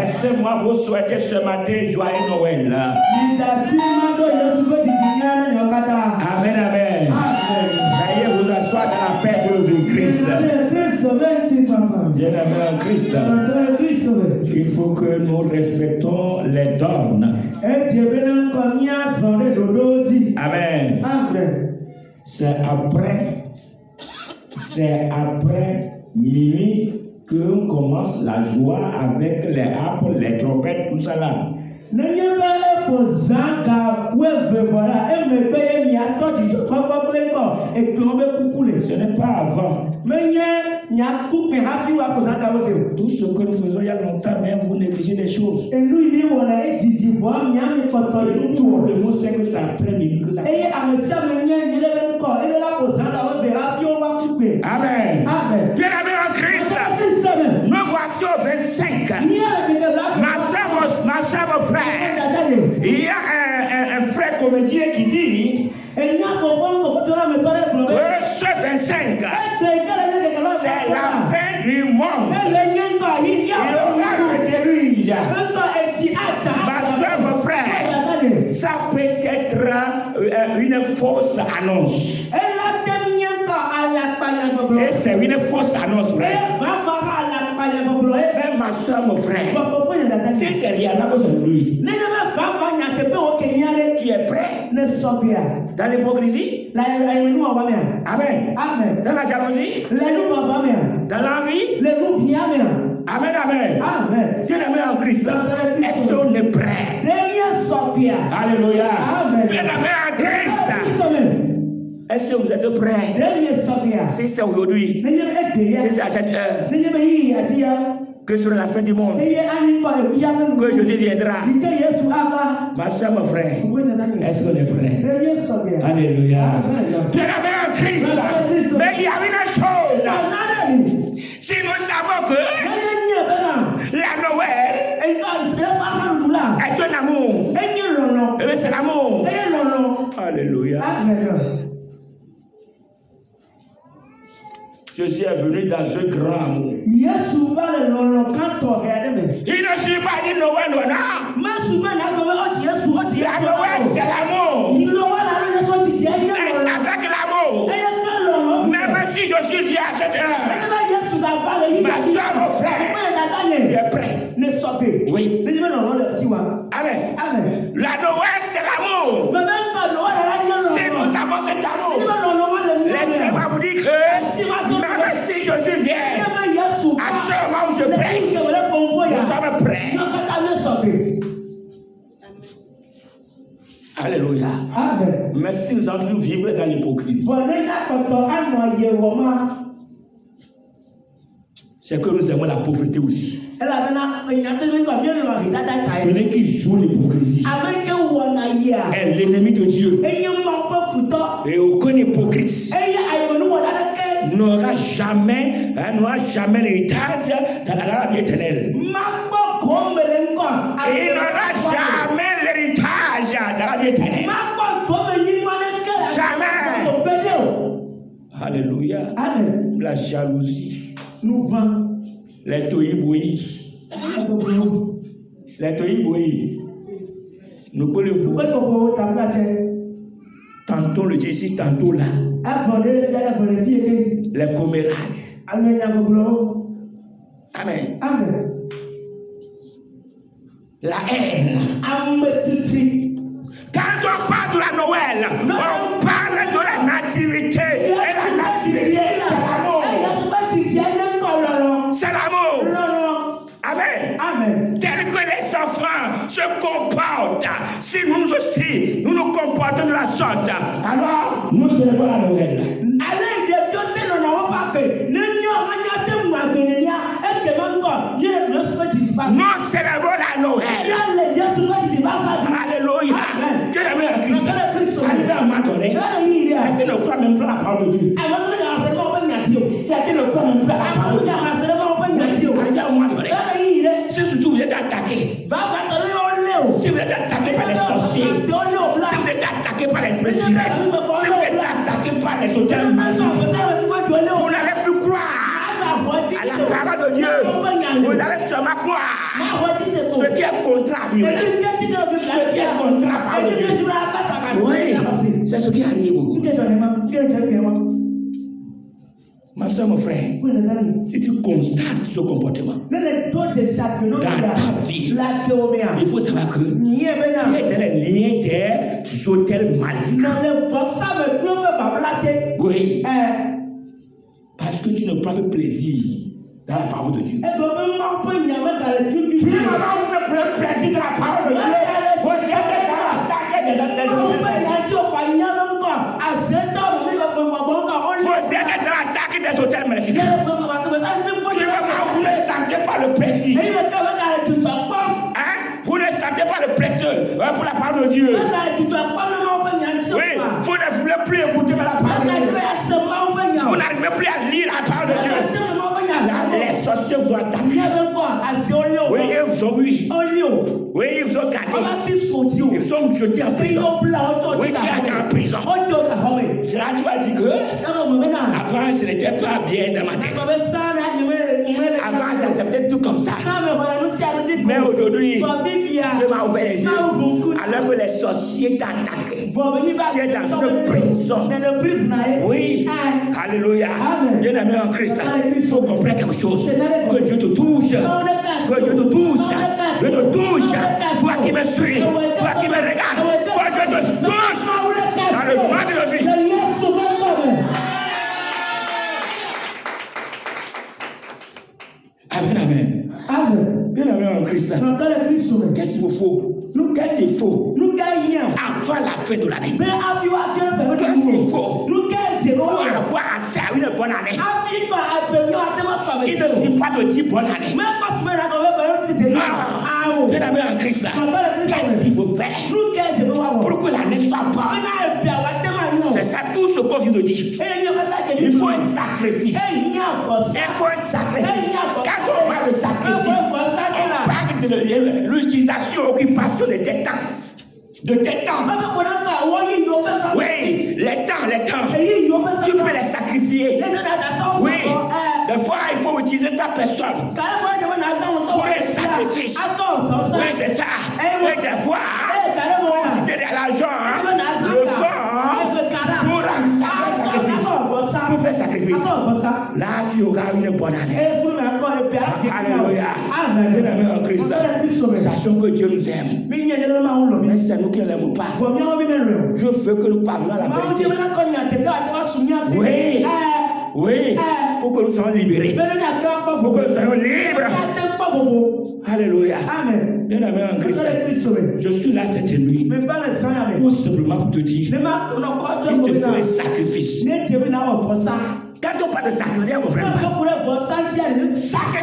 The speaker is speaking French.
Laissez-moi vous souhaiter ce matin joyeux Noël. Amen, amen. Veuillez vous asseoir dans la paix de Jésus-Christ. Bien-aimé en Christ, il faut que nous respectons les dogmes. Amen. C'est après minuit qu'on commence la joie avec les harpes, les trompettes, tout ça là. Ce n'est pas avant. Tout ce que nous faisons il y a longtemps, mais vous négligez des choses. Le mot c'est que c'est après minuit que ça. Amen. Bien-aimé en Christ, me voici au 25. Ma soeur, mon frère, il y a un frère comédien qui dit que ce 25, c'est la fin du monde. Il aura le déluge. Ma soeur, mon frère, ça peut être une fausse annonce. Et c'est une fausse annonce, frère. Mais ma soeur, mon frère, si c'est rien, tu es prêt dans l'hypocrisie? Amen. Dans la jalousie? Dans l'envie? Amen, amen. Bien-aimé en Christ, est-ce qu'on est prêt? Alléluia. Bien-aimé en Christ, est-ce que vous êtes prêts? Si c'est aujourd'hui, si c'est à cette heure, que sur la fin du monde, que Jésus viendra. Ma soeur, mon frère, est-ce qu'on est prêt? Alléluia. Bien-aimé en Christ, mais il y a une chose. Si nous savons que la Noël est un amour, c'est l'amour. Alléluia. Jésus est venu dans un grand amour. Il ne suit pas une Noël, non. La Noël, c'est l'amour. Avec l'amour. Même si je suis vieux à cette heure, ma soeur, mon frère, il est prêt. Oui. Amen. La Noël, c'est l'amour. Si nous avons cet amour, laissez-moi vous dire que même si Jésus vient, à ce moment où je prêche, nous sommes prêts. Alléluia. Mais si nous allons vivre dans c'est que nous aimons la pauvreté aussi. Ce n'est qui joue l'hypocrisie est l'ennemi de Dieu. Et aucun hypocrite n'aura jamais l'héritage dans la vie éternelle. Il n'aura jamais l'héritage dans la vie éternelle. Jamais. Alléluia. Amen. La jalousie. Nous vend. Les toïboui. Les toïboui. Nous pouvons le voir. Tantôt le Dieu ici, tantôt là. Les commérages. Amen. Amen. La haine. Quand on parle de la Noël, on parle de la nativité. Et la nativité, c'est l'amour. C'est l'amour. Amen. Amen. Tel que les enfants se comportent, si nous aussi, nous nous comportons de la sorte, alors nous célébrons la Noël. Nous célébrons la Noël. Alléluia. Dieu l'a mis à Christ. Arrivé à un moment donné, certains ne croient même pas la parole de Dieu. Certains ne croient même pas la parole de Dieu. Arrivé à un moment donné, si surtout vous êtes attaqué, si vous êtes attaqué par les sorciers, si vous êtes attaqué par les esprits sirènes, si vous êtes attaqué par les hôtels, vous n'allez plus croire à la parole de Dieu. Vous allez seulement croire ce qui est contre la Bible. Ce qui est contre la parole de Dieu. Oui, c'est ce qui arrive. Ma soeur, mon frère, si tu constates ce comportement dans ta vie, il faut savoir que tu es dans les liens des hôtels maléfiques. Oui. Parce que tu ne prends pas plaisir dans la parole de Dieu. Tu ne prends pas plaisir dans la parole de Dieu. Vous êtes dans l'attaque des hôtels maléfiques. Vous êtes dans l'attaque des hôtels maléfiques. Vous ne sentez pas le plaisir. Vous ne sentez pas le plaisir pour la parole de Dieu. Oui, vous ne voulez plus écouter la parole de Dieu. Vous n'arrivez plus à lire la parole de Dieu. Les sorciers vous ont attaqué. Oui, ils vous ont oui. Oui, ils vous ont gardé. Ils sont jetés en prison. Oui, tu es en prison. Cela, tu vas dire que avant, je n'étais pas bien dans ma tête. Avant, j'acceptais tout comme ça. Mais aujourd'hui, je m'en ouvert les yeux. Alors que les sorciers t'attaquent. Tu es dans une prison. Oui. Alléluia. Bien-aimé en Christ, il faut comprendre quelque chose. Que Dieu te touche. Que Dieu te touche. Dieu te touche. Toi qui me suis. Toi qui me regardes. Que Dieu te touche. Dans le nom de Jésus. Amen, amen. Bien-aimé en Christ. Qu'est-ce qu'il vous faut? Qu'est-ce qu'il faut? Avant la fin de l'année. Qu'est-ce qu'il faut? Pour avoir accès à une bonne année. Il ne suffit pas de dire bonne année. Non. Bien-aimé en Christ. Qu'est-ce qu'il faut faire pour que l'année soit bonne? C'est ça tout ce qu'on vient de dire. Il faut un sacrifice. Il faut un sacrifice. Quand on parle de sacrifice, on parle de l'utilisation, occupation de tes temps. De tes temps. Oui, les temps. Tu peux les sacrifier. Oui, des fois il faut utiliser ta personne pour les sacrifices. Oui, c'est ça. Et des fois, il faut utiliser de l'argent, le sang, pour faire sacrifice. Là, tu auras une bonne année. Alléluia. Bien-aimé en Christ, sachons que Dieu nous aime. Mais c'est nous qui ne l'aimons pas. Dieu veut que nous parlions la vérité. Oui. Pour que nous soyons libérés. Pour que nous soyons libres. Alléluia. Amen. Bien-aimé en Christ, je suis là cette nuit tout simplement pour te dire qu'il te faut un sacrifice. Quand on parle de sacralité, on comprend pas. Chaque